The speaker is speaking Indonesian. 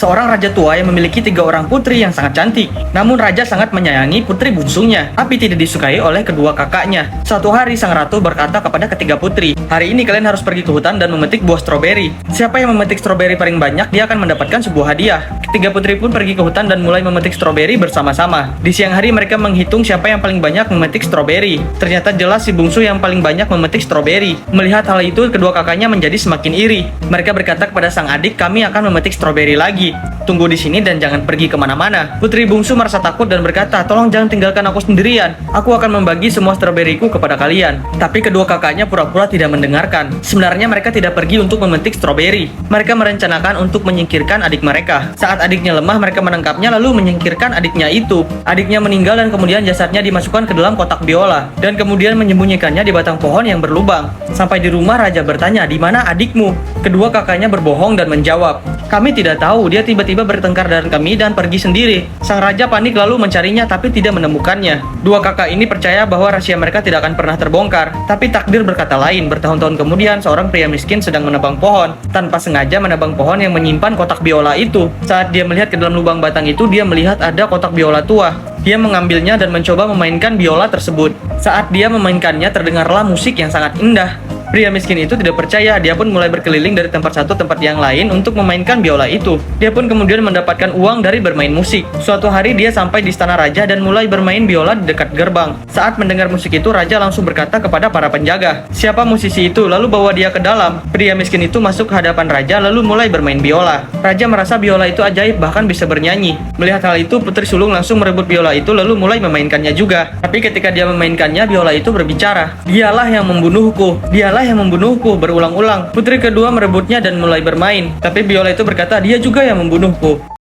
seorang raja tua yang memiliki 3 orang putri yang sangat cantik. Namun raja sangat menyayangi putri bungsunya, tapi tidak disukai oleh kedua kakaknya. Suatu hari sang ratu berkata kepada ketiga putri, "Hari ini kalian harus pergi ke hutan dan memetik buah stroberi. Siapa yang memetik stroberi paling banyak, dia akan mendapatkan sebuah hadiah." Ketiga putri pun pergi ke hutan dan mulai memetik stroberi bersama-sama. Di siang hari mereka menghitung siapa yang paling banyak memetik stroberi. Ternyata jelas si bungsu yang paling banyak memetik stroberi. Melihat hal itu, kedua kakaknya menjadi semakin iri. Mereka berkata kepada sang adik, "Kami akan memetik stroberi lagi. Tunggu di sini dan jangan pergi kemana-mana." Putri bungsu merasa takut dan berkata, "Tolong jangan tinggalkan aku sendirian. Aku akan membagi semua stroberiku kepada kalian." Tapi kedua kakaknya pura-pura tidak mendengarkan. Sebenarnya mereka tidak pergi untuk memetik stroberi. Mereka merencanakan untuk menyingkirkan adik mereka. Saat adiknya lemah, mereka menangkapnya lalu menyingkirkan adiknya itu. Adiknya meninggal dan kemudian jasadnya dimasukkan ke dalam kotak biola dan kemudian menyembunyikannya di batang pohon yang berlubang. Sampai di rumah, raja bertanya, "Di mana adikmu?" Kedua kakaknya berbohong dan menjawab, "Kami tidak tahu, dia tiba-tiba bertengkar dengan kami dan pergi sendiri." Sang raja panik lalu mencarinya tapi tidak menemukannya. Dua kakak ini percaya bahwa rahasia mereka tidak akan pernah terbongkar. Tapi takdir berkata lain. Bertahun-tahun kemudian, seorang pria miskin sedang menebang pohon. Tanpa sengaja menebang pohon yang menyimpan kotak biola itu. Saat dia melihat ke dalam lubang batang itu, dia melihat ada kotak biola tua. Dia mengambilnya dan mencoba memainkan biola tersebut. Saat dia memainkannya, terdengarlah musik yang sangat indah. Pria miskin itu tidak percaya, dia pun mulai berkeliling dari tempat satu tempat yang lain untuk memainkan biola itu. Dia pun kemudian mendapatkan uang dari bermain musik. Suatu hari dia sampai di istana raja dan mulai bermain biola di dekat gerbang. Saat mendengar musik itu, raja langsung berkata kepada para penjaga, "Siapa musisi itu?" Lalu bawa dia ke dalam. Pria miskin itu masuk ke hadapan raja lalu mulai bermain biola. Raja merasa biola itu ajaib, bahkan bisa bernyanyi. Melihat hal itu, putri sulung langsung merebut biola itu lalu mulai memainkannya juga. Tapi ketika dia memainkannya, biola itu berbicara, "Dialah yang membunuhku, dialah yang membunuhku," berulang-ulang. Putri kedua merebutnya dan mulai bermain. Tapi biola itu berkata, "Dia juga yang membunuhku."